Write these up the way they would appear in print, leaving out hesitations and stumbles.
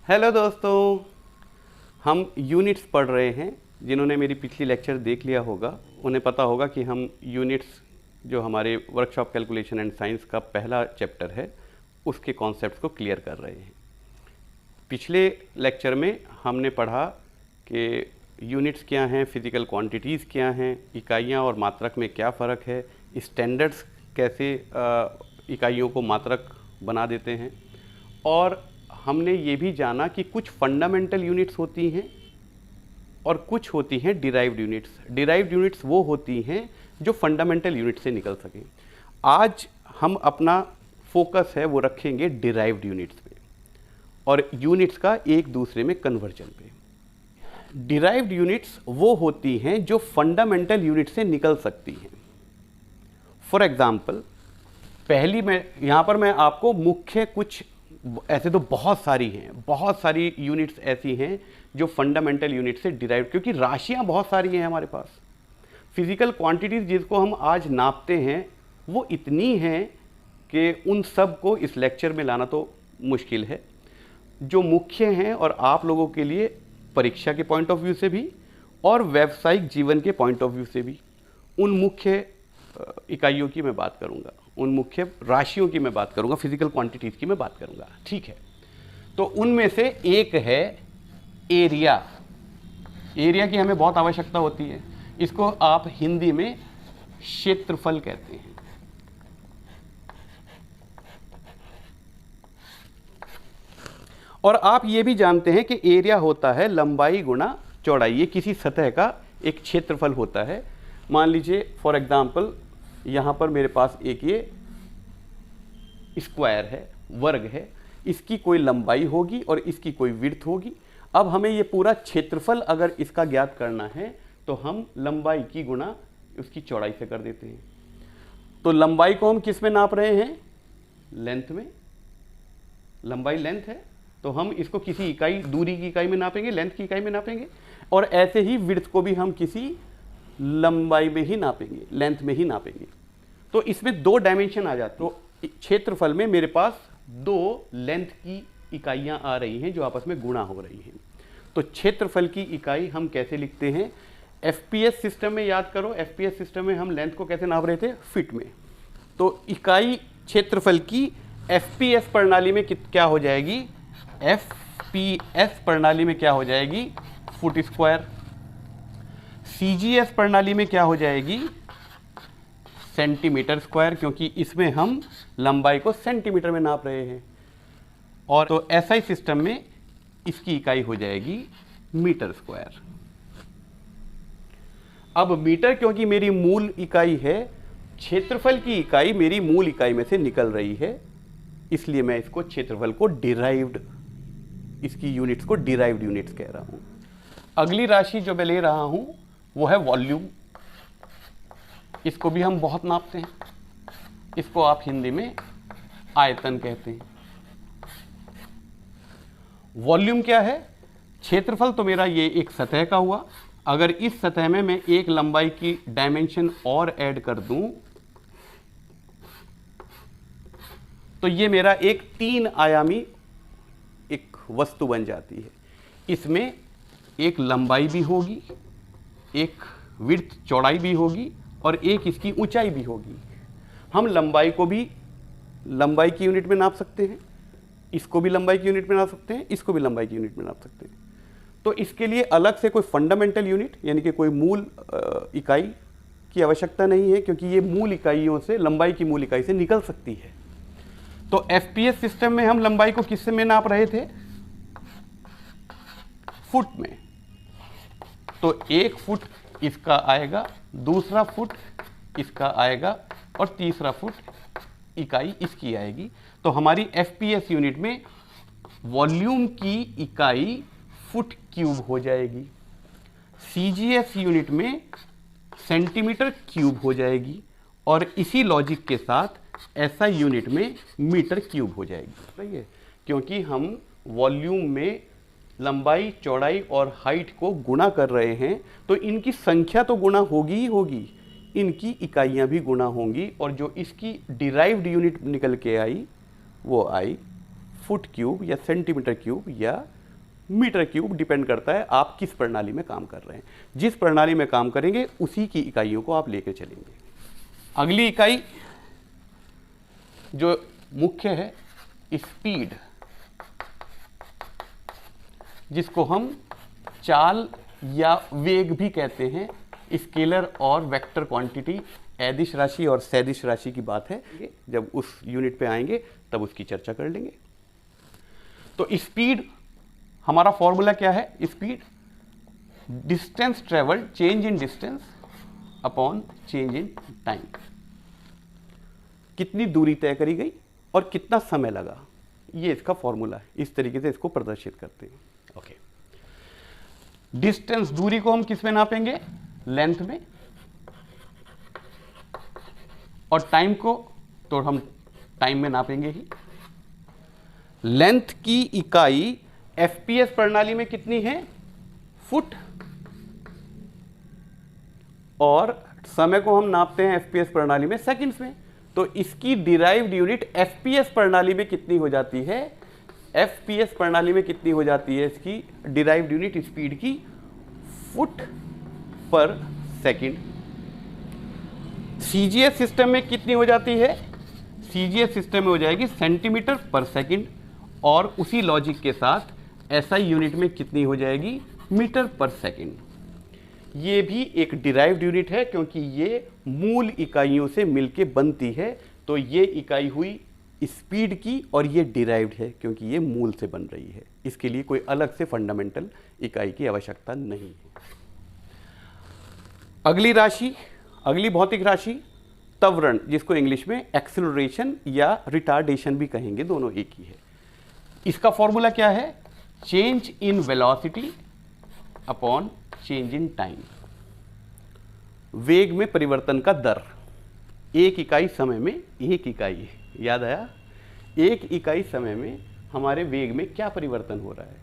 Hello दोस्तों, हम units पढ़ रहे हैं। जिन्होंने मेरी पिछली लेक्चर देख लिया होगा उन्हें पता होगा कि हम यूनिट्स जो हमारे वर्कशॉप कैलकुलेशन एंड साइंस का पहला चैप्टर है उसके कॉन्सेप्ट्स को क्लियर कर रहे हैं। पिछले लेक्चर में हमने पढ़ा कि यूनिट्स क्या हैं, फिज़िकल क्वांटिटीज़ क्या हैं, इकाइयाँ और मात्रक में क्या फ़र्क है, स्टैंडर्ड्स कैसे इकाइयों को मात्रक बना देते हैं, और हमने ये भी जाना कि कुछ फंडामेंटल यूनिट्स होती हैं और कुछ होती हैं डिराइव्ड यूनिट्स। डिराइव्ड यूनिट्स वो होती हैं जो फंडामेंटल यूनिट से निकल सकें। आज हम अपना फोकस है वो रखेंगे डिराइव्ड यूनिट्स पे और यूनिट्स का एक दूसरे में कन्वर्जन पे। डिराइव्ड यूनिट्स वो होती हैं जो फंडामेंटल यूनिट से निकल सकती हैं। फॉर एग्जाम्पल, पहली यहाँ पर मैं आपको मुख्य कुछ, ऐसे तो बहुत सारी हैं, बहुत सारी यूनिट्स ऐसी हैं जो फंडामेंटल यूनिट से डिराइव, क्योंकि राशियां बहुत सारी हैं हमारे पास। फिजिकल क्वांटिटीज़ जिसको हम आज नापते हैं वो इतनी हैं कि उन सब को इस लेक्चर में लाना तो मुश्किल है। जो मुख्य हैं और आप लोगों के लिए परीक्षा के पॉइंट ऑफ व्यू से भी और व्यावसायिक जीवन के पॉइंट ऑफ व्यू से भी, उन मुख्य इकाइयों की मैं बात करूंगा, उन मुख्य राशियों की मैं बात करूंगा, फिजिकल क्वांटिटीज़ की मैं बात करूंगा। ठीक है, तो उनमें से एक है एरिया। एरिया की हमें बहुत आवश्यकता होती है। इसको आप हिंदी में क्षेत्रफल कहते हैं। और आप ये भी जानते हैं कि एरिया होता है लंबाई गुणा चौड़ाई। ये किसी सतह का एक क्षेत्रफल होता है। मान लीजिए फॉर एग्जांपल यहाँ पर मेरे पास एक ये स्क्वायर है, वर्ग है, इसकी कोई लंबाई होगी और इसकी कोई विड्थ होगी। अब हमें ये पूरा क्षेत्रफल अगर इसका ज्ञात करना है तो हम लंबाई की गुणा उसकी चौड़ाई से कर देते हैं। तो लंबाई को हम किस में नाप रहे हैं? लेंथ में। लंबाई लेंथ है तो हम इसको किसी इकाई, दूरी की इकाई में नापेंगे, लेंथ की इकाई में नापेंगे। और ऐसे ही विड्थ को भी हम किसी लंबाई में ही नापेंगे, लेंथ में ही नापेंगे। तो इसमें दो डायमेंशन आ जाते। तो क्षेत्रफल में मेरे पास दो लेंथ की इकाइयां आ रही हैं जो आपस में गुणा हो रही हैं। तो क्षेत्रफल की इकाई हम कैसे लिखते हैं? एफपीएस सिस्टम में याद करो, एफपीएस सिस्टम में हम लेंथ को कैसे नाप रहे थे? फीट में। तो इकाई क्षेत्रफल की एफपीएस प्रणाली में क्या हो जाएगी? एफपीएस प्रणाली में क्या हो जाएगी? Foot square. सीजीएस प्रणाली में क्या हो जाएगी? सेंटीमीटर स्क्वायर, क्योंकि इसमें हम लंबाई को सेंटीमीटर में नाप रहे हैं। और तो एसआई सिस्टम में इसकी इकाई हो जाएगी मीटर स्क्वायर। अब मीटर क्योंकि मेरी मूल इकाई है, क्षेत्रफल की इकाई मेरी मूल इकाई में से निकल रही है, इसलिए मैं इसको क्षेत्रफल को डिराइव्ड, इसकी यूनिट्स को डिराइव्ड यूनिट्स कह रहा हूं। अगली राशि जो मैं ले रहा हूं वो है वॉल्यूम। इसको भी हम बहुत नापते हैं। इसको आप हिंदी में आयतन कहते हैं। वॉल्यूम क्या है? क्षेत्रफल तो मेरा ये एक सतह का हुआ। अगर इस सतह में मैं एक लंबाई की डायमेंशन और ऐड कर दूं तो ये मेरा एक 3 आयामी एक वस्तु बन जाती है। इसमें एक लंबाई भी होगी, एक विड्थ चौड़ाई भी होगी और एक इसकी ऊंचाई भी होगी। हम लंबाई को भी लंबाई की यूनिट में नाप सकते हैं, इसको भी लंबाई की यूनिट में नाप सकते हैं, इसको भी लंबाई की यूनिट में नाप सकते हैं। तो इसके लिए अलग से कोई फंडामेंटल यूनिट यानी कि कोई मूल इकाई की आवश्यकता नहीं है, क्योंकि ये मूल इकाइयों से, लंबाई की मूल इकाई से निकल सकती है। तो एफपीएस सिस्टम में हम लंबाई को किससे में नाप रहे थे? फुट में। तो 1 फुट इसका आएगा, दूसरा फुट इसका आएगा और तीसरा फुट इकाई इसकी आएगी। तो हमारी एफपीएस यूनिट में वॉल्यूम की इकाई फुट क्यूब हो जाएगी। सीजीएस यूनिट में सेंटीमीटर क्यूब हो जाएगी और इसी लॉजिक के साथ एसआई यूनिट में मीटर क्यूब हो जाएगी। सही है, क्योंकि हम वॉल्यूम में लंबाई, चौड़ाई और हाइट को गुणा कर रहे हैं तो इनकी संख्या तो गुणा होगी ही होगी, इनकी इकाइयां भी गुणा होंगी। और जो इसकी डिराइव्ड यूनिट निकल के आई वो आई फुट क्यूब या सेंटीमीटर क्यूब या मीटर क्यूब डिपेंड करता है आप किस प्रणाली में काम कर रहे हैं। जिस प्रणाली में काम करेंगे उसी की इकाइयों को आप लेकर चलेंगे। अगली इकाई जो मुख्य है स्पीड, जिसको हम चाल या वेग भी कहते हैं। स्केलर और वेक्टर क्वांटिटी, अदिश राशि और सदिश राशि की बात है, जब उस यूनिट पे आएंगे तब उसकी चर्चा कर लेंगे। तो स्पीड, हमारा फॉर्मूला क्या है? Speed distance travel, change in distance upon change in time. कितनी दूरी तय करी गई और कितना समय लगा, ये इसका फॉर्मूला है। इस तरीके से इसको प्रदर्शित करते हैं। ओके, डिस्टेंस, दूरी को हम किस में नापेंगे? लेंथ में। और टाइम को तो हम टाइम में नापेंगे ही। लेंथ की इकाई एफपीएस प्रणाली में कितनी है? फुट। और समय को हम नापते हैं एफपीएस प्रणाली में सेकंड्स में। तो इसकी डिराइव्ड यूनिट एफपीएस प्रणाली में कितनी हो जाती है? एफपीएस प्रणाली में कितनी हो जाती है इसकी डिराइव्ड यूनिट स्पीड की? फुट पर सेकंड। सीजीएस सिस्टम में कितनी हो जाती है? सीजीएस सिस्टम में हो जाएगी सेंटीमीटर पर सेकंड। और उसी लॉजिक के साथ एसआई यूनिट में कितनी हो जाएगी? मीटर पर सेकंड। ये भी एक डिराइव्ड यूनिट है क्योंकि ये मूल इकाइयों से मिलके बनती है। तो ये इकाई हुई स्पीड की और ये डिराइव्ड है क्योंकि ये मूल से बन रही है। इसके लिए कोई अलग से फंडामेंटल इकाई की आवश्यकता नहीं है। अगली राशि, अगली भौतिक राशि त्वरण, जिसको इंग्लिश में एक्सेलरेशन या रिटार्डेशन भी कहेंगे, दोनों एक ही है। इसका फॉर्मूला क्या है? Change in velocity upon change in time. वेग में परिवर्तन का दर, एक इकाई समय में, एक इकाई, याद आया? एक इकाई समय में हमारे वेग में क्या परिवर्तन हो रहा है,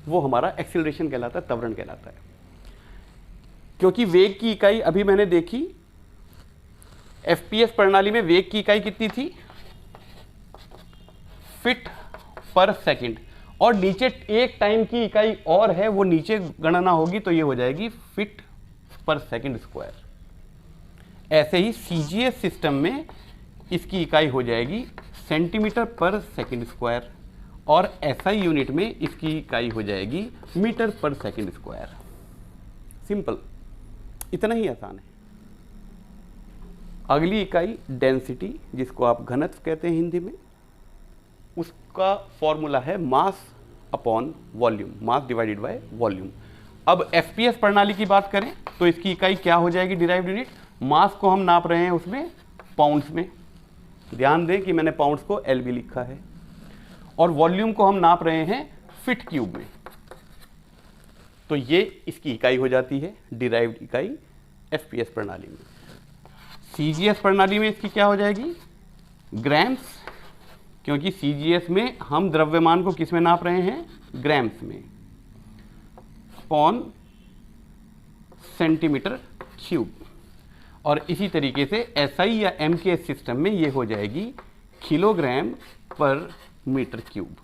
वो हमारा एक्सेलरेशन कहलाता है, त्वरण कहलाता है। क्योंकि वेग की इकाई अभी मैंने देखी, एफपीएस प्रणाली में वेग की इकाई कितनी थी? फीट पर सेकंड। और नीचे एक टाइम की इकाई और है, वो नीचे गणना होगी तो ये हो जाएगी फीट पर सेकंड स्क्वायर। ऐसे ही सीजीएस सिस्टम में इसकी इकाई हो जाएगी सेंटीमीटर पर सेकंड स्क्वायर। और एसआई यूनिट में इसकी इकाई हो जाएगी मीटर पर सेकंड स्क्वायर। सिंपल, इतना ही आसान है। अगली इकाई डेंसिटी, जिसको आप घनत्व कहते हैं हिंदी में, उसका फॉर्मूला है mass upon volume, mass divided by volume. अब एफपीएस प्रणाली की बात करें तो इसकी इकाई क्या हो जाएगी डिराइव्ड यूनिट? मास को हम नाप रहे हैं उसमें पाउंड्स में, ध्यान दें कि मैंने पाउंड्स को एलबी लिखा है। और वॉल्यूम को हम नाप रहे हैं फीट क्यूब में। तो ये इसकी इकाई हो जाती है डिराइव्ड इकाई एफपीएस प्रणाली में। सीजीएस प्रणाली में इसकी क्या हो जाएगी? ग्राम्स, क्योंकि सीजीएस में हम द्रव्यमान को किस में नाप रहे हैं? ग्राम्स में, अपॉन सेंटीमीटर क्यूब। और इसी तरीके से एसआई या एमकेएस सिस्टम में ये हो जाएगी किलोग्राम पर मीटर क्यूब।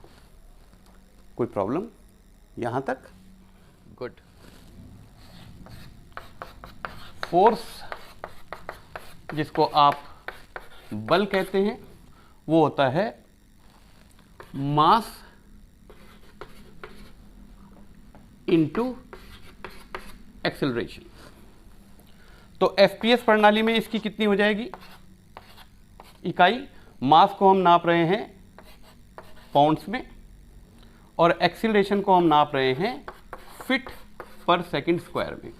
कोई प्रॉब्लम यहां तक? गुड। फोर्स, जिसको आप बल कहते हैं, वो होता है मास इनटू एक्सेलरेशन। तो एफपीएस प्रणाली में इसकी कितनी हो जाएगी इकाई? मास को हम नाप रहे हैं पाउंड्स में और एक्सेलरेशन को हम नाप रहे हैं फीट पर सेकंड स्क्वायर में।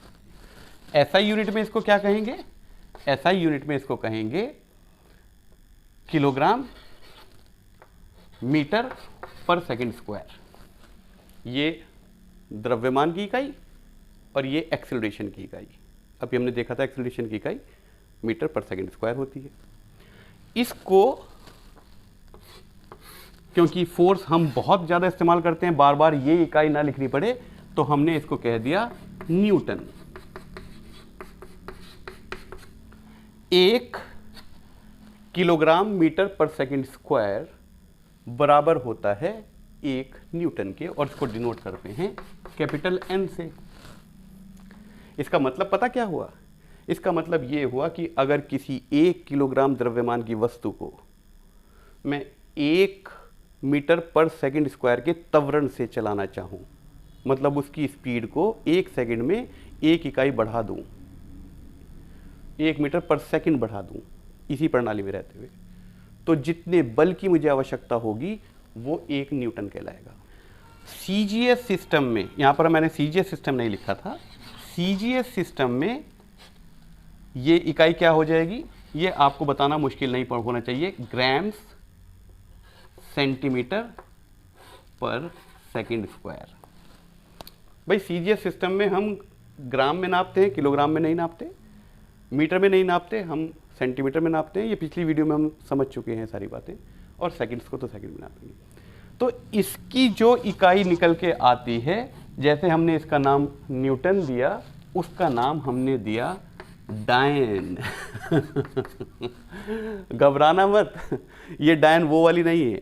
एसआई यूनिट में इसको क्या कहेंगे? एसआई यूनिट में इसको कहेंगे किलोग्राम मीटर पर सेकंड स्क्वायर। ये द्रव्यमान की इकाई और ये एक्सेलरेशन की इकाई। अभी हमने देखा था एक्सेलरेशन की इकाई मीटर पर सेकंड स्क्वायर होती है। इसको, क्योंकि फोर्स हम बहुत ज़्यादा इस्तेमाल करते हैं, बार बार ये इकाई ना लिखनी पड़े, तो हमने इसको कह दिया न्यूटन। 1 किलोग्राम मीटर पर सेकंड स्क्वायर बराबर होता है 1 न्यूटन के, और इसको डिनोट करते हैं कैपिटल N से। इसका मतलब पता क्या हुआ? इसका मतलब ये हुआ कि अगर किसी 1 किलोग्राम द्रव्यमान की वस्तु को मैं 1 मीटर पर सेकंड स्क्वायर के त्वरण से चलाना चाहूँ, मतलब उसकी स्पीड को 1 सेकंड में 1 इकाई बढ़ा दूँ, 1 मीटर पर सेकंड बढ़ा दूँ इसी प्रणाली में रहते हुए, तो जितने बल की मुझे आवश्यकता होगी वो 1 न्यूटन कहलाएगा। CGS सिस्टम में, यहाँ पर मैंने CGS सिस्टम नहीं लिखा था, CGS सिस्टम में ये इकाई क्या हो जाएगी, ये आपको बताना मुश्किल नहीं होना चाहिए, ग्राम्स सेंटीमीटर पर सेकंड स्क्वायर। भाई CGS सिस्टम में हम ग्राम में नापते हैं, किलोग्राम में नहीं नापते, मीटर में नहीं नापते, हम सेंटीमीटर में नापते हैं। ये पिछली वीडियो में हम समझ चुके हैं सारी बातें, और सेकंड्स को तो सेकंड में नापेंगे। तो इसकी जो इकाई निकल के आती है, जैसे हमने इसका नाम न्यूटन दिया, उसका नाम हमने दिया डायन। घबराना मत, ये डायन वो वाली नहीं है।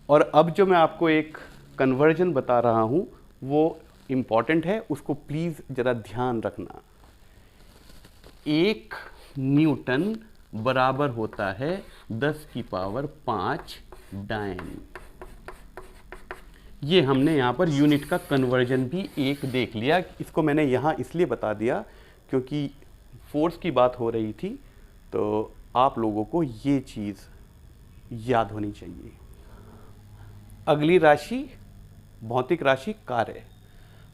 और अब जो मैं आपको एक कन्वर्जन बता रहा हूँ वो इम्पॉर्टेंट है, उसको प्लीज़ ज़रा ध्यान रखना। 1 न्यूटन बराबर होता है 10 की पावर 5 डायन। ये हमने यहाँ पर यूनिट का कन्वर्जन भी एक देख लिया। इसको मैंने यहाँ इसलिए बता दिया क्योंकि फोर्स की बात हो रही थी, तो आप लोगों को ये चीज़ याद होनी चाहिए। अगली राशि भौतिक राशि कार्य।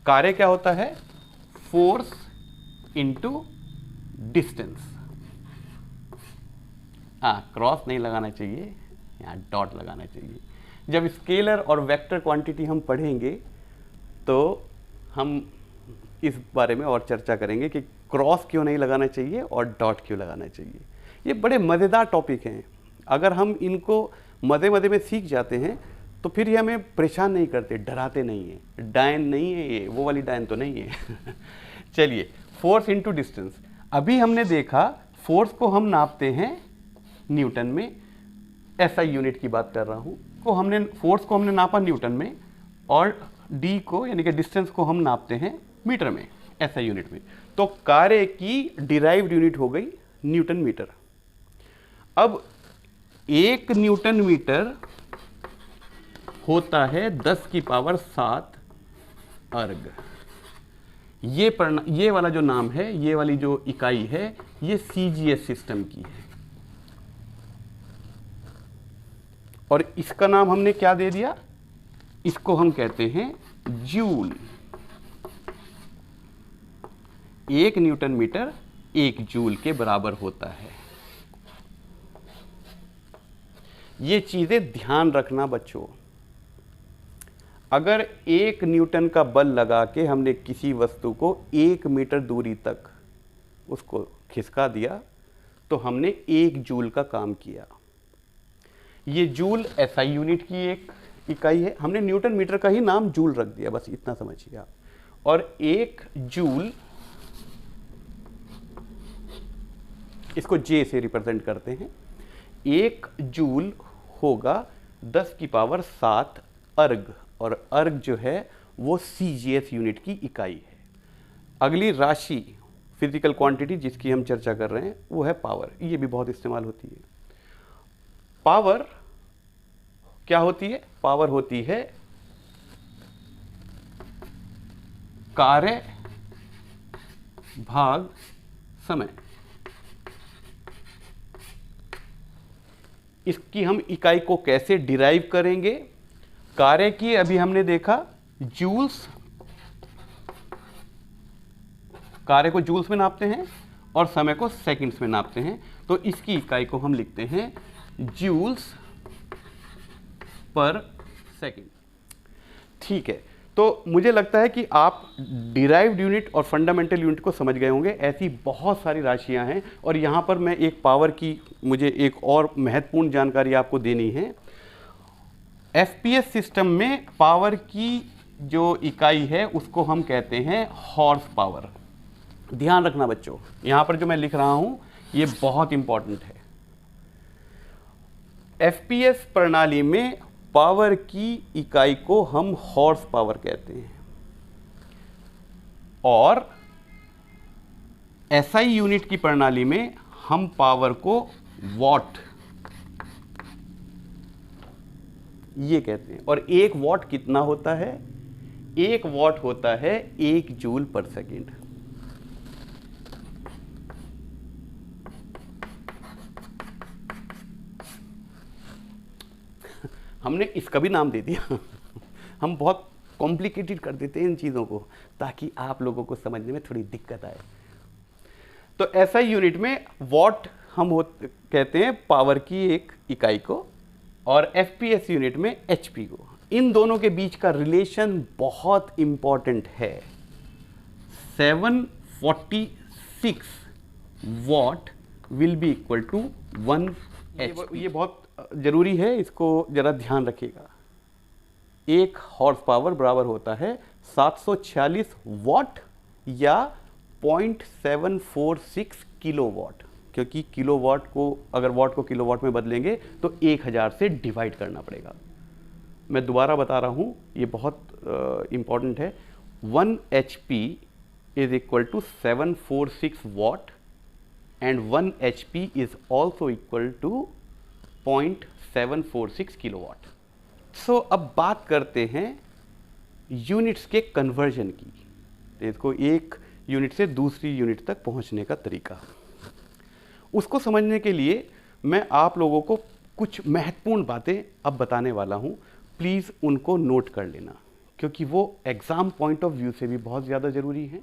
कार्य क्या होता है? Force into distance. क्रॉस नहीं लगाना चाहिए, यहाँ डॉट लगाना चाहिए। जब स्केलर और वेक्टर क्वांटिटी हम पढ़ेंगे तो हम इस बारे में और चर्चा करेंगे कि क्रॉस क्यों नहीं लगाना चाहिए और डॉट क्यों लगाना चाहिए। ये बड़े मज़ेदार टॉपिक हैं, अगर हम इनको मज़े मज़े में सीख जाते हैं तो फिर ये हमें परेशान नहीं करते, डराते नहीं हैं। डायन नहीं है ये, वो वाली डायन तो नहीं है। चलिए, फोर्स इनटू डिस्टेंस। अभी हमने देखा फोर्स को हम नापते हैं न्यूटन में, SI यूनिट की बात कर रहा हूँ, फोर्स को हमने नापा न्यूटन में, और D को यानी कि डिस्टेंस को हम नापते हैं मीटर में, SI यूनिट में। तो कार्य की डिराइव्ड यूनिट हो गई न्यूटन मीटर। अब 1 न्यूटन मीटर होता है 10 की पावर 7 अर्ग। ये वाला जो नाम है, ये वाली जो इकाई है, ये CGS सिस्टम की है। और इसका नाम हमने क्या दे दिया? इसको हम कहते हैं जूल। 1 न्यूटन मीटर 1 जूल के बराबर होता है। ये चीजें ध्यान रखना बच्चों। अगर 1 न्यूटन का बल लगा के हमने किसी वस्तु को 1 मीटर दूरी तक उसको खिसका दिया तो हमने 1 जूल का काम किया। ये जूल SI यूनिट की एक इकाई है। हमने न्यूटन मीटर का ही नाम जूल रख दिया, बस इतना समझिए आप। और 1 जूल, इसको J से रिप्रेजेंट करते हैं। 1 जूल होगा 10 की पावर 7 अर्ग, और अर्ग जो है वो CGS यूनिट की इकाई है। अगली राशि, फिजिकल क्वांटिटी जिसकी हम चर्चा कर रहे हैं, वो है पावर। ये भी बहुत इस्तेमाल होती है। पावर क्या होती है? पावर होती है कार्य भाग समय। इसकी हम इकाई को कैसे डिराइव करेंगे? कार्य की अभी हमने देखा जूल्स, कार्य को जूल्स में नापते हैं और समय को सेकंड्स में नापते हैं। तो इसकी इकाई को हम लिखते हैं जूल्स पर सेकंड। ठीक है, तो मुझे लगता है कि आप डिराइव्ड यूनिट और फंडामेंटल यूनिट को समझ गए होंगे। ऐसी बहुत सारी राशियां हैं, और यहाँ पर मैं एक पावर की, मुझे एक और महत्वपूर्ण जानकारी आपको देनी है। FPS सिस्टम में पावर की जो इकाई है उसको हम कहते हैं हॉर्स पावर। ध्यान रखना बच्चों, यहाँ पर जो मैं लिख रहा हूँ ये बहुत इंपॉर्टेंट है। FPS प्रणाली में पावर की इकाई को हम हॉर्स पावर कहते हैं और एसआई यूनिट की प्रणाली में हम पावर को वॉट ये कहते हैं। और एक वॉट कितना होता है? एक वॉट होता है 1 जूल पर सेकेंड। हमने इसका भी नाम दे दिया। हम बहुत कॉम्प्लिकेटेड कर देते हैं इन चीज़ों को ताकि आप लोगों को समझने में थोड़ी दिक्कत आए। तो ऐसा यूनिट में वॉट हम कहते हैं पावर की एक इकाई को और एफपीएस यूनिट में एचपी को। इन दोनों के बीच का रिलेशन बहुत इंपॉर्टेंट है। 746 watt will be equal to 1 HP. ये बहुत जरूरी है, इसको जरा ध्यान रखिएगा। एक हॉर्स पावर बराबर होता है 746 वॉट या 0.746 किलोवाट, क्योंकि किलोवाट को अगर वॉट को किलोवाट में बदलेंगे तो 1000 से डिवाइड करना पड़ेगा। मैं दोबारा बता रहा हूँ, ये बहुत इंपॉर्टेंट है। 1 HP is equal to 746 watt and 1 HP is also equal to 0.746 kilowatt. So अब बात करते हैं यूनिट्स के कन्वर्जन की। तो इसको एक यूनिट से दूसरी यूनिट तक पहुंचने का तरीका, उसको समझने के लिए मैं आप लोगों को कुछ महत्वपूर्ण बातें अब बताने वाला हूं। प्लीज़ उनको नोट कर लेना क्योंकि वो एग्ज़ाम पॉइंट ऑफ व्यू से भी बहुत ज़्यादा ज़रूरी हैं।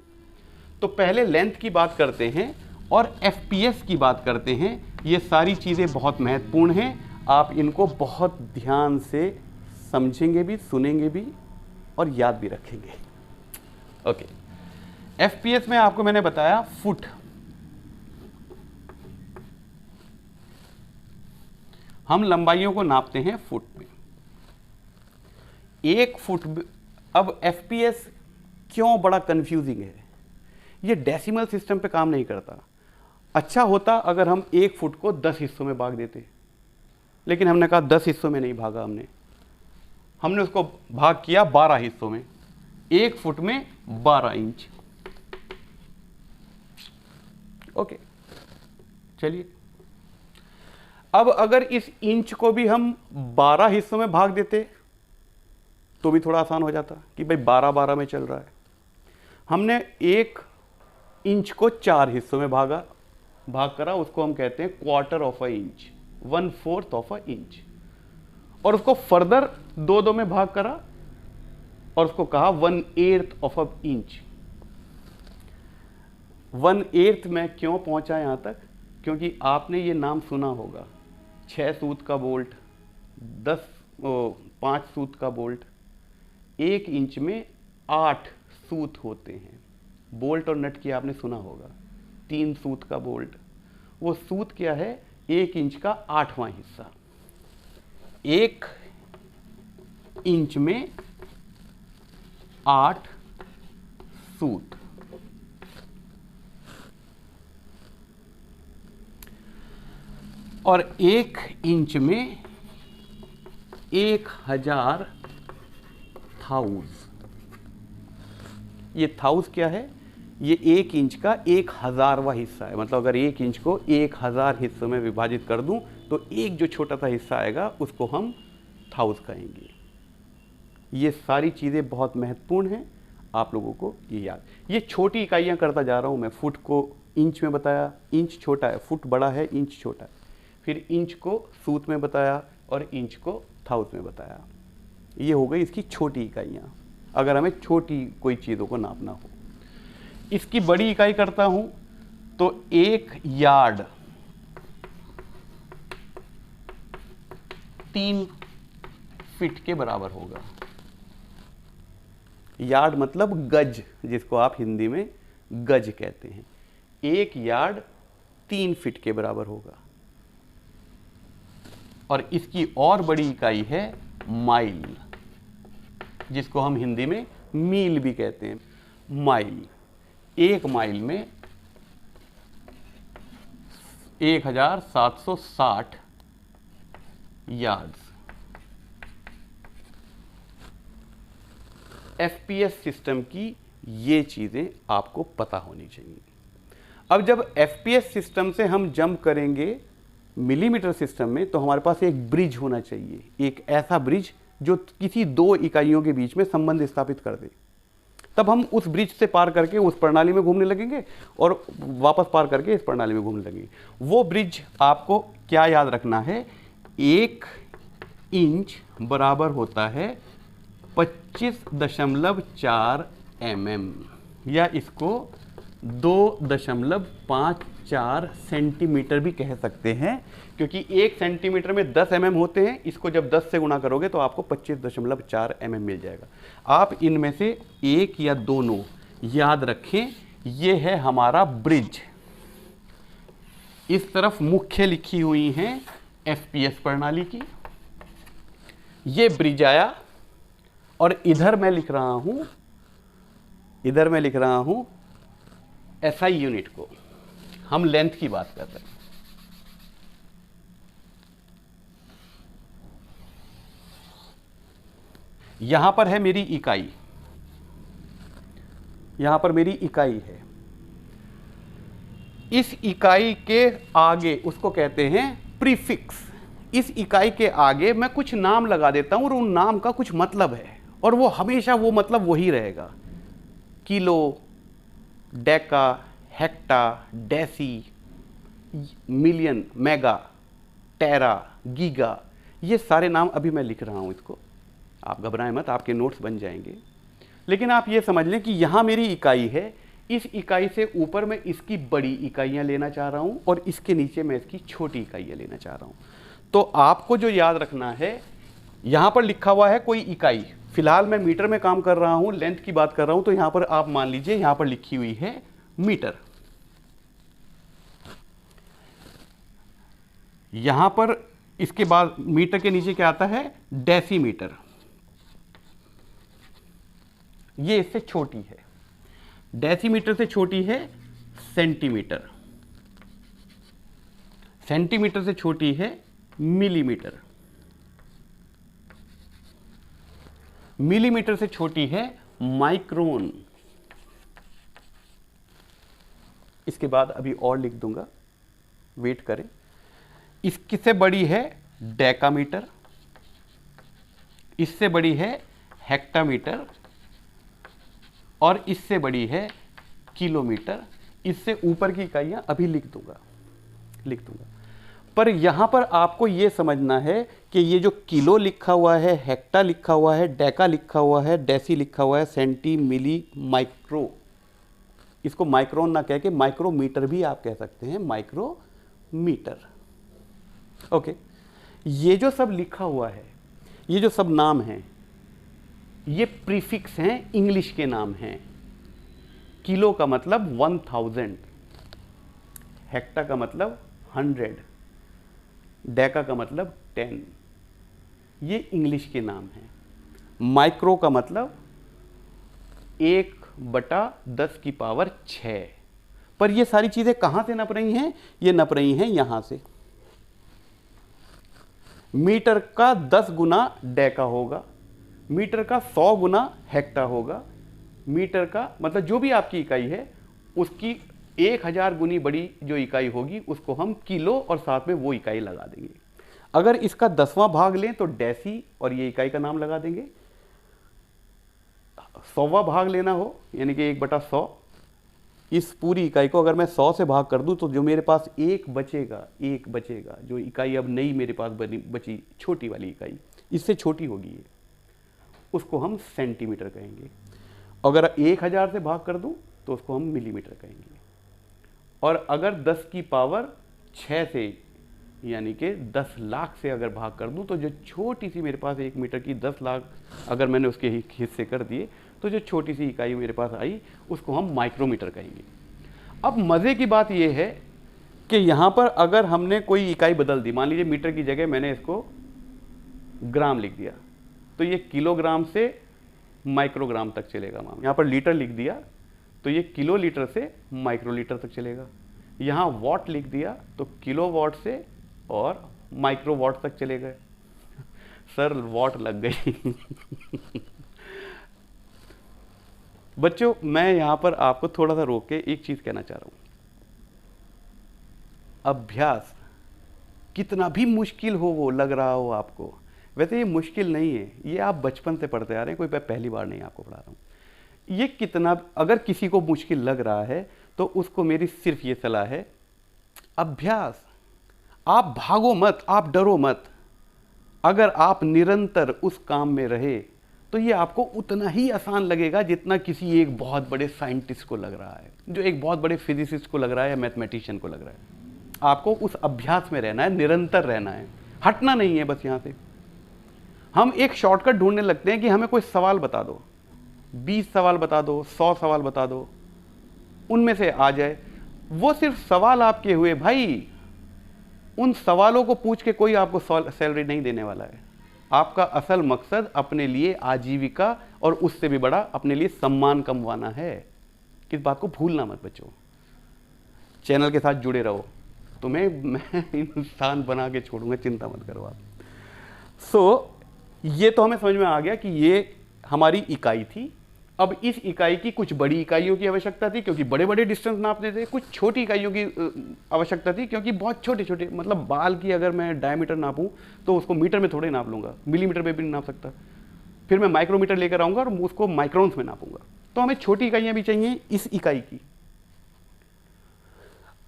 तो पहले लेंथ की बात करते हैं और एफपीएस की बात करते हैं। ये सारी चीज़ें बहुत महत्वपूर्ण हैं, आप इनको बहुत ध्यान से समझेंगे भी, सुनेंगे भी और याद भी रखेंगे। ओके, एफपीएस में आपको मैंने बताया फुट। हम लंबाइयों को नापते हैं फुट में। 1 फुट। अब एफपीएस क्यों बड़ा कंफ्यूजिंग है? ये डेसिमल सिस्टम पे काम नहीं करता। अच्छा होता अगर हम 1 फुट को 10 हिस्सों में भाग देते, लेकिन हमने कहा 10 हिस्सों में नहीं भागा। हमने उसको भाग किया 12 हिस्सों में। 1 फुट में 12 इंच। ओके, चलिए अब अगर इस इंच को भी हम 12 हिस्सों में भाग देते तो भी थोड़ा आसान हो जाता कि भाई 12-12 में चल रहा है। हमने 1 इंच को 4 हिस्सों में भाग करा, उसको हम कहते हैं quarter of a inch, 1/4 of a inch. और उसको फर्दर 2 में भाग करा और उसको कहा 1/8 ऑफ अ इंच। 1/8 में क्यों पहुंचा यहां तक? क्योंकि आपने ये नाम सुना होगा, 6 सूत का बोल्ट, 5 सूत का बोल्ट। 1 इंच में 8 सूत होते हैं। बोल्ट और नट की आपने सुना होगा। 3 सूत का बोल्ट, वो सूत क्या है? 1 इंच का 8वां हिस्सा। 1 इंच में 8 सूत। और 1 इंच में 1000 थाउज। ये थाउज क्या है? ये 1 इंच का 1000वां हिस्सा है। मतलब अगर 1 इंच को 1000 हिस्सों में विभाजित कर दूं तो एक जो छोटा सा हिस्सा आएगा उसको हम थाउज कहेंगे। ये सारी चीज़ें बहुत महत्वपूर्ण हैं, आप लोगों को ये याद। ये छोटी इकाइयाँ करता जा रहा हूँ मैं। फुट को इंच में बताया, इंच छोटा है, फुट बड़ा है, इंच छोटा है। फिर इंच को सूत में बताया और इंच को थाउज में बताया। ये हो गई इसकी छोटी इकाइयाँ, अगर हमें छोटी कोई चीज़ों को नापना हो। इसकी बड़ी इकाई करता हूँ तो 1 यार्ड 3 फीट के बराबर होगा। यार्ड मतलब गज, जिसको आप हिंदी में गज कहते हैं। 1 यार्ड 3 फीट के बराबर होगा। और इसकी और बड़ी इकाई है माइल, जिसको हम हिंदी में मील भी कहते हैं। माइल, 1 माइल में 1760 यार्ड्स। एफपीएस सिस्टम की ये चीज़ें आपको पता होनी चाहिए। अब जब एफपीएस सिस्टम से हम जंप करेंगे मिलीमीटर सिस्टम में, तो हमारे पास एक ब्रिज होना चाहिए, एक ऐसा ब्रिज जो किसी दो इकाइयों के बीच में संबंध स्थापित कर दे। तब हम उस ब्रिज से पार करके उस प्रणाली में घूमने लगेंगे और वापस पार करके इस प्रणाली में घूमने लगेंगे। वो ब्रिज आपको क्या याद रखना है, 1 इंच बराबर होता है 25.4 mm, या इसको 2.54 सेंटीमीटर भी कह सकते हैं, क्योंकि 1 सेंटीमीटर में 10 mm होते हैं। इसको जब 10 से गुणा करोगे तो आपको 25.4 mm मिल जाएगा। आप इनमें से एक या दोनों याद रखें। ये है हमारा ब्रिज। इस तरफ मुख्य लिखी हुई हैं एफपीएस प्रणाली की, ये ब्रिज आया, और इधर मैं लिख रहा हूं एसआई यूनिट को। हम लेंथ की बात कर रहे हैं। यहां पर है मेरी इकाई, यहां पर मेरी इकाई है। इस इकाई के आगे उसको कहते हैं प्रीफिक्स। इस इकाई के आगे मैं कुछ नाम लगा देता हूं और उन नाम का कुछ मतलब है, और वो हमेशा वो मतलब वही रहेगा। Kilo, deca, hecto, deci, million, mega, tera, giga, ये सारे नाम अभी मैं लिख रहा हूं। इसको आप घबराएं मत, आपके नोट्स बन जाएंगे। लेकिन आप ये समझ लें कि यहां मेरी इकाई है, इस इकाई से ऊपर मैं इसकी बड़ी इकाइयां लेना चाह रहा हूं और इसके नीचे मैं इसकी छोटी इकाइयां लेना चाह रहा हूं। तो आपको जो याद रखना है, यहां पर लिखा हुआ है कोई इकाई, फिलहाल मैं मीटर में काम कर रहा हूं, लेंथ की बात कर रहा हूं, तो यहां पर आप मान लीजिए यहां पर लिखी हुई है मीटर। यहां पर इसके बाद मीटर के नीचे क्या आता है, डेसीमीटर। ये इससे छोटी है, डेसीमीटर से छोटी है सेंटीमीटर, सेंटीमीटर से छोटी है मिलीमीटर, मिलीमीटर से छोटी है माइक्रोन। इसके बाद अभी और लिख दूंगा, वेट करें। इससे बड़ी है डेकामीटर, इससे बड़ी है हेक्टामीटर, और इससे बड़ी है किलोमीटर। इससे ऊपर की इकाइयां अभी लिख दूंगा। पर यहां पर आपको यह समझना है कि ये जो किलो लिखा हुआ है, हेक्टा लिखा हुआ है, डेका लिखा हुआ है, डेसी लिखा हुआ है, सेंटी, मिली, माइक्रो, इसको माइक्रोन ना कह के माइक्रोमीटर भी आप कह सकते हैं, माइक्रोमीटर। ओके, ये जो सब लिखा हुआ है, ये जो सब नाम हैं, ये प्रीफिक्स हैं, इंग्लिश के नाम हैं। किलो का मतलब 1000, हेक्टा का मतलब 100, डेका का मतलब 10, ये इंग्लिश के नाम हैं। माइक्रो का मतलब 1/10⁶। पर ये सारी चीजें कहां से नप रही हैं, ये नप रही हैं यहां से। मीटर का 10 गुना डेका होगा, मीटर का 100 गुना हेक्टा होगा, मीटर का मतलब जो भी आपकी इकाई है उसकी 1000 गुनी बड़ी जो इकाई होगी उसको हम किलो और साथ में वो इकाई लगा देंगे। अगर इसका 10वां भाग लें तो डेसी और ये इकाई का नाम लगा देंगे। 100वां भाग लेना हो यानी कि 1/100, इस पूरी इकाई को अगर मैं 100 से भाग कर दूं तो जो मेरे पास एक बचेगा, जो इकाई अब नई मेरे पास बची छोटी वाली इकाई, इससे छोटी होगी ये, उसको हम सेंटीमीटर कहेंगे। अगर 1000 से भाग कर दूं तो उसको हम मिलीमीटर कहेंगे। और अगर 10 की पावर 6 से यानी कि 10 लाख से अगर भाग कर दूं तो जो छोटी सी मेरे पास 1 मीटर की 10 लाख अगर मैंने उसके हिस्से कर दिए तो जो छोटी सी इकाई मेरे पास आई उसको हम माइक्रोमीटर कहेंगे। अब मज़े की बात यह है कि यहाँ पर अगर हमने कोई इकाई बदल दी, मान लीजिए मीटर की जगह मैंने इसको ग्राम लिख दिया, तो ये किलोग्राम से माइक्रोग्राम तक चलेगा। यहाँ पर लीटर लिख दिया तो ये किलो लीटर से माइक्रोलीटर तक चलेगा। यहाँ वॉट लिख दिया तो किलो वॉट से और माइक्रो वॉट तक चलेगा। सर वॉट लग गई। बच्चों मैं यहाँ पर आपको थोड़ा सा रोक के एक चीज़ कहना चाह रहा हूँ। अभ्यास कितना भी मुश्किल हो वो लग रहा हो आपको, वैसे ये मुश्किल नहीं है, ये आप बचपन से पढ़ते आ रहे हैं, कोई पहली बार नहीं आपको पढ़ा रहा हूँ। ये कितना, अगर किसी को मुश्किल लग रहा है तो उसको मेरी सिर्फ ये सलाह है, अभ्यास। आप भागो मत, आप डरो मत। अगर आप निरंतर उस काम में रहे तो ये आपको उतना ही आसान लगेगा जितना किसी एक बहुत बड़े साइंटिस्ट को लग रहा है, जो एक बहुत बड़े फिजिसिस्ट को लग रहा है या मैथमेटिशियन को लग रहा है। आपको उस अभ्यास में रहना है, निरंतर रहना है, हटना नहीं है बस। यहाँ से हम एक शॉर्टकट ढूंढने लगते हैं कि हमें कोई सवाल बता दो, 20 सवाल बता दो, 100 सवाल बता दो, उनमें से आ जाए। वो सिर्फ सवाल आपके हुए भाई, उन सवालों को पूछ के कोई आपको सैलरी नहीं देने वाला है। आपका असल मकसद अपने लिए आजीविका और उससे भी बड़ा अपने लिए सम्मान कमवाना है। इस बात को भूलना मत बच्चों। चैनल के साथ जुड़े रहो, तुम्हें मैं इंसान बना के छोड़ूंगा, चिंता मत करो आप। ये तो हमें समझ में आ गया कि ये हमारी इकाई थी। अब इस इकाई की कुछ बड़ी इकाइयों की आवश्यकता थी क्योंकि बड़े बड़े डिस्टेंस नापते थे, कुछ छोटी इकाइयों की आवश्यकता थी क्योंकि बहुत छोटे छोटे, मतलब बाल की अगर मैं डायमीटर नापूं तो उसको मीटर में थोड़े नाप लूँगा, मिलीमीटर में भी नहीं नाप सकता। फिर मैं माइक्रोमीटर लेकर आऊँगा और उसको माइक्रोन्स में नापूंगा। तो हमें छोटी इकाइयाँ भी चाहिए इस इकाई की।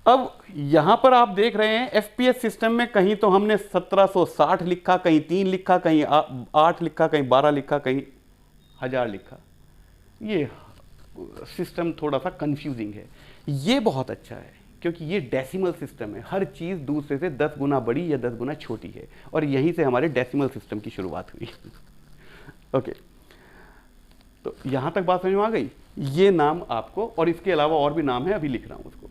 अब यहाँ पर आप देख रहे हैं एफपीएस सिस्टम में कहीं तो हमने 1760 लिखा, कहीं 3 लिखा, कहीं 8 लिखा, कहीं 12 लिखा, कहीं 1000 लिखा। ये सिस्टम थोड़ा सा कंफ्यूजिंग है। ये बहुत अच्छा है क्योंकि ये डेसिमल सिस्टम है, हर चीज़ दूसरे से 10 गुना बड़ी या 10 गुना छोटी है, और यहीं से हमारे डेसिमल सिस्टम की शुरुआत हुई। ओके, तो यहाँ तक बात समझ में आ गई। ये नाम आपको, और इसके अलावा और भी नाम है, अभी लिख रहा हूँ उसको।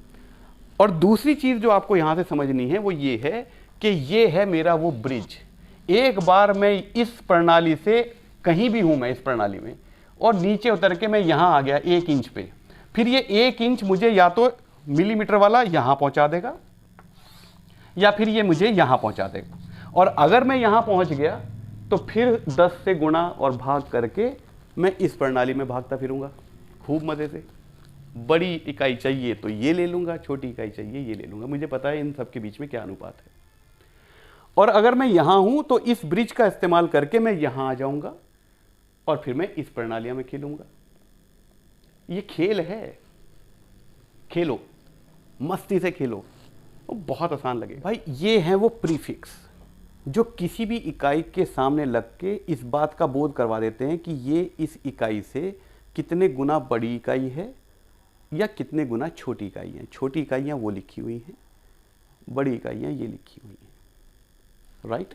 और दूसरी चीज़ जो आपको यहाँ से समझनी है वो ये है कि ये है मेरा वो ब्रिज। एक बार मैं इस प्रणाली से कहीं भी हूँ, मैं इस प्रणाली में, और नीचे उतर के मैं यहाँ आ गया 1 इंच पे, फिर ये 1 इंच मुझे या तो मिलीमीटर वाला यहाँ पहुँचा देगा या फिर ये मुझे यहाँ पहुँचा देगा। और अगर मैं यहाँ पहुँच गया तो फिर 10 से गुणा और भाग करके मैं इस प्रणाली में भागता फिरूंगा खूब मज़े से। बड़ी इकाई चाहिए तो ये ले लूँगा, छोटी इकाई चाहिए ये ले लूँगा, मुझे पता है इन सब के बीच में क्या अनुपात है। और अगर मैं यहाँ हूँ तो इस ब्रिज का इस्तेमाल करके मैं यहाँ आ जाऊँगा और फिर मैं इस प्रणालियाँ में खेलूँगा। ये खेल है, खेलो, मस्ती से खेलो, वो बहुत आसान लगे भाई। ये हैं वो प्रीफिक्स जो किसी भी इकाई के सामने लग के इस बात का बोध करवा देते हैं कि ये इस इकाई से कितने गुना बड़ी इकाई है या कितने गुना छोटी इकाई है। छोटी इकाइयाँ वो लिखी हुई हैं, बड़ी इकाइयाँ ये लिखी हुई हैं, राइट।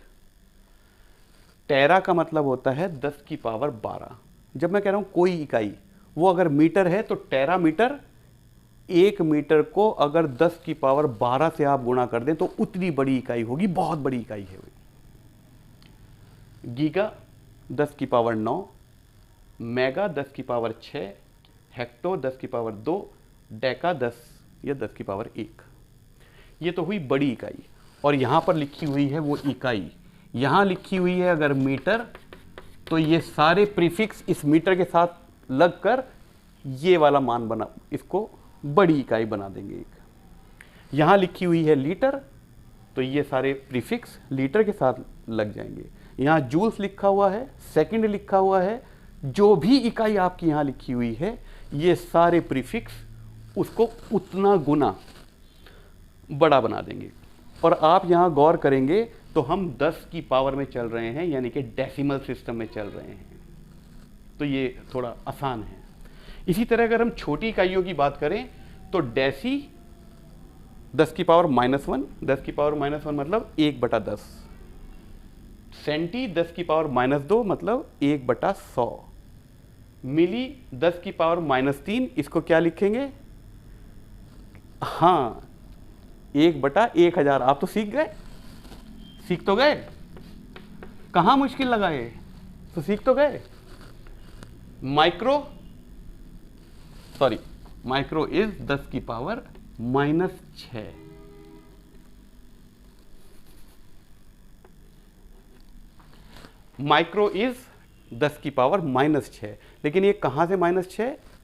टेरा का मतलब होता है 10 की पावर 12। जब मैं कह रहा हूँ कोई इकाई, वो अगर मीटर है तो टेरा मीटर, 1 मीटर को अगर 10 की पावर 12 से आप गुणा कर दें तो उतनी बड़ी इकाई होगी, बहुत बड़ी इकाई है। गीगा 10 की पावर 9, मेगा 10 की पावर 6, हेक्टो 10 की पावर 2, डेका 10 या 10 की पावर 1। ये तो हुई बड़ी इकाई। और यहाँ पर लिखी हुई है वो इकाई, यहाँ लिखी हुई है अगर मीटर, तो ये सारे प्रीफिक्स इस मीटर के साथ लगकर ये वाला मान बना, इसको बड़ी इकाई बना देंगे एक। यहाँ लिखी हुई है लीटर, तो ये सारे प्रीफिक्स लीटर के साथ लग जाएंगे। यहाँ जूल्स लिखा हुआ है, सेकंड लिखा हुआ है, जो भी इकाई आपकी यहाँ लिखी हुई है ये सारे प्रीफिक्स उसको उतना गुना बड़ा बना देंगे। और आप यहाँ गौर करेंगे तो हम 10 की पावर में चल रहे हैं, यानी कि डेसिमल सिस्टम में चल रहे हैं, तो ये थोड़ा आसान है। इसी तरह अगर हम छोटी इकाइयों की बात करें तो डेसी 10 की पावर -1, 10 की पावर -1 मतलब 1/10, सेंटी 10 की पावर -2 मतलब 1/100, मिली 10 की पावर -3, इसको क्या लिखेंगे, हाँ 1/1000। आप तो सीख गए, सीख तो गए, कहाँ मुश्किल लगा ये, तो सीख तो गए। माइक्रो इज 10 की पावर -6, माइक्रो इज 10 की पावर -6, लेकिन ये कहाँ से -6,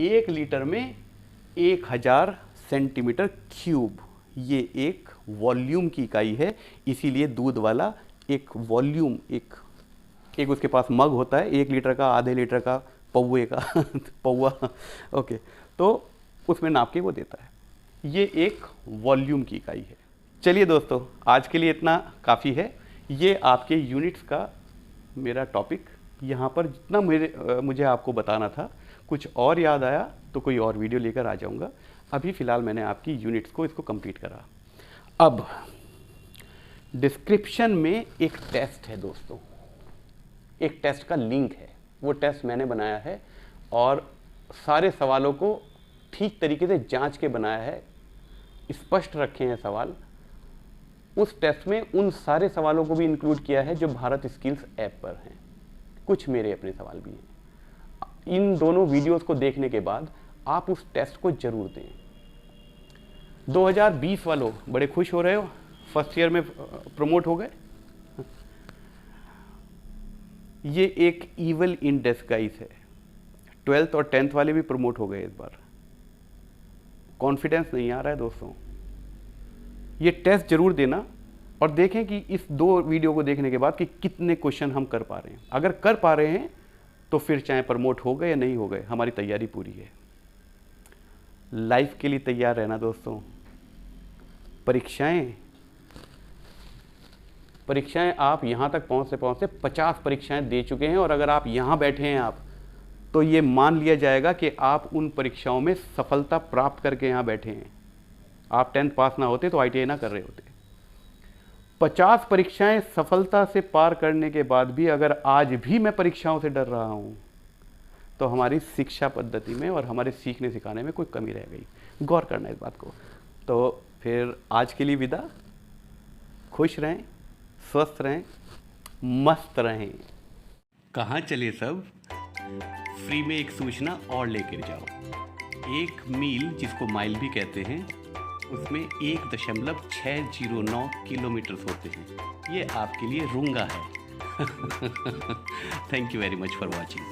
1 लीटर में 1000 सेंटीमीटर क्यूब, ये एक वॉल्यूम की इकाई है। इसीलिए दूध वाला एक वॉल्यूम, एक उसके पास मग होता है 1 लीटर का, आधे लीटर का, पौवे का पौवा, ओके, तो उसमें नाप के वो देता है। ये एक वॉल्यूम की इकाई है। चलिए दोस्तों, आज के लिए इतना काफ़ी है। ये आपके यूनिट्स का मेरा टॉपिक यहाँ पर जितना मुझे आपको बताना था, कुछ और याद आया तो कोई और वीडियो लेकर आ जाऊँगा। अभी फ़िलहाल मैंने आपकी यूनिट्स को इसको कंप्लीट करा। अब डिस्क्रिप्शन में एक टेस्ट है दोस्तों, एक टेस्ट का लिंक है। वो टेस्ट मैंने बनाया है और सारे सवालों को ठीक तरीके से जांच के बनाया है, स्पष्ट रखे हैं सवाल। उस टेस्ट में उन सारे सवालों को भी इंक्लूड किया है जो भारत स्किल्स ऐप पर हैं। कुछ मेरे अपने सवाल भी हैं। इन दोनों वीडियोस को देखने के बाद आप उस टेस्ट को जरूर दें। 2020 वालों बड़े खुश हो रहे हो, फर्स्ट ईयर में प्रमोट हो गए। ये एक ईवल इन डिस्गाइज है। 12th और 10th वाले भी प्रमोट हो गए इस बार। कॉन्फिडेंस नहीं आ रहा है दोस्तों। ये टेस्ट जरूर देना और देखें कि इस 2 वीडियो को देखने के बाद कि कितने क्वेश्चन हम कर पा रहे हैं। अगर कर पा रहे हैं तो फिर चाहे प्रमोट हो गए या नहीं हो गए, हमारी तैयारी पूरी है। लाइफ के लिए तैयार रहना दोस्तों। परीक्षाएं आप यहाँ तक पहुँचते 50 परीक्षाएं दे चुके हैं, और अगर आप यहाँ बैठे हैं आप, तो ये मान लिया जाएगा कि आप उन परीक्षाओं में सफलता प्राप्त करके यहाँ बैठे हैं। आप 10th पास ना होते तो ITI ना कर रहे होते। 50 परीक्षाएं सफलता से पार करने के बाद भी अगर आज भी मैं परीक्षाओं से डर रहा हूँ, तो हमारी शिक्षा पद्धति में और हमारे सीखने सिखाने में कोई कमी रह गई। गौर करना इस बात को। तो फिर आज के लिए विदा। खुश रहें, स्वस्थ रहें, मस्त रहें। कहाँ चले सब? फ्री में एक सूचना और लेकर जाओ। एक मील, जिसको माइल भी कहते हैं, उसमें 1.609 किलोमीटर होते हैं। ये आपके लिए रूंगा है। Thank you very much for watching.